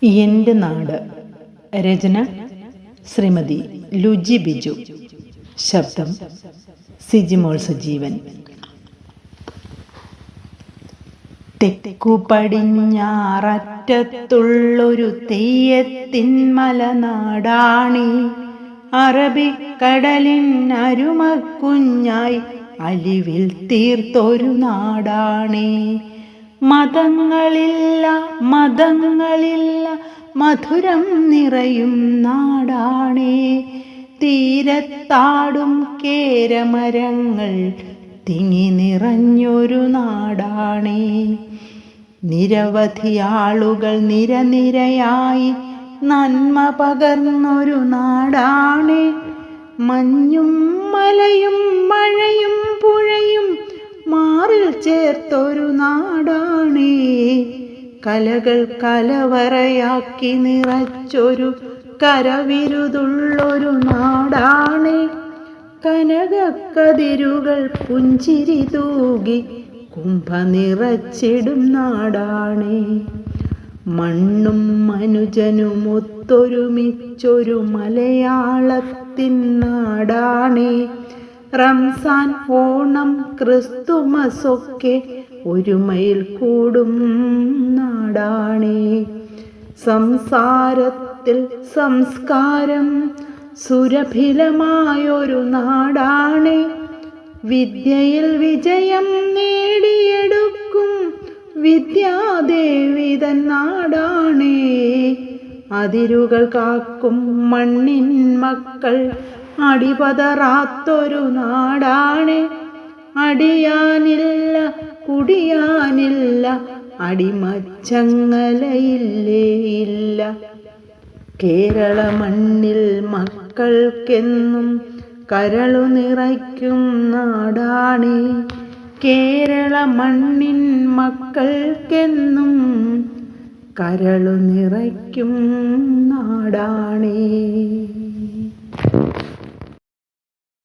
എൻ്റെ നാട്. രചന ശ്രീമതി ലുജി ബിജു. ശബ്ദം സിജിമോൾ സജീവൻ. തെക്കു പടിഞ്ഞാററ്റത്തുള്ളൊരു തെയ്യത്തിൻ മലനാടാണി. അറബിക്കടലിൻ അരുമക്കുഞ്ഞായി അലിവിൽ തീർത്തൊരു നാടാണേ. മതങ്ങളില്ല മധുരം നിറയും നാടാണേ. തീരത്താടും കേരമരങ്ങൾ തിങ്ങി നിറഞ്ഞൊരു നാടാണേ. നിരവധി ആളുകൾ നിരനിരയായി നന്മ പകർന്നൊരു നാടാണേ. മഞ്ഞും മലയും മഴയും പുഴയും മാറിൽ ചേർത്തൊരു നാടാണേ. കലകൾ കലവറയാക്കി നിറച്ചൊരു കരവിരുതുള്ളൊരു നാടാണേ. കനകക്കതിരുകൾ പുഞ്ചിരി തൂകി കുംഭ നിറച്ചിടും നാടാണേ. മണ്ണും മനുജനും ഒത്തൊരുമിച്ചൊരു മലയാളത്തിൻ നാടാണേ. റംസാൻ, ഓണം, ക്രിസ്തുമസൊക്കെ ഒരുമയിൽ കൂടും നാടാണേ. സംസാരത്തിൽ സംസ്കാരം സുരഭിലമായൊരു നാടാണേ. വിദ്യയിൽ വിജയം നേടിയെടുക്കും വിദ്യാദേവി തൻ നാടാണേ. അതിരുകൾ കാക്കും മണ്ണിൻ മക്കൾ അടിപതറാത്തൊരു നാടാണേ. അടിയാനില്ല കുടിയാനില്ല അടിമച്ചങ്ങലയില്ലേ ഇല്ല. കേരള മണ്ണിൽ മക്കൾക്കെന്നും കരളു നിറയ്ക്കും നാടാണേ. കേരള മണ്ണിൻ മക്കൾക്കെന്നും കരളു നിറയ്ക്കും നാടാണേ.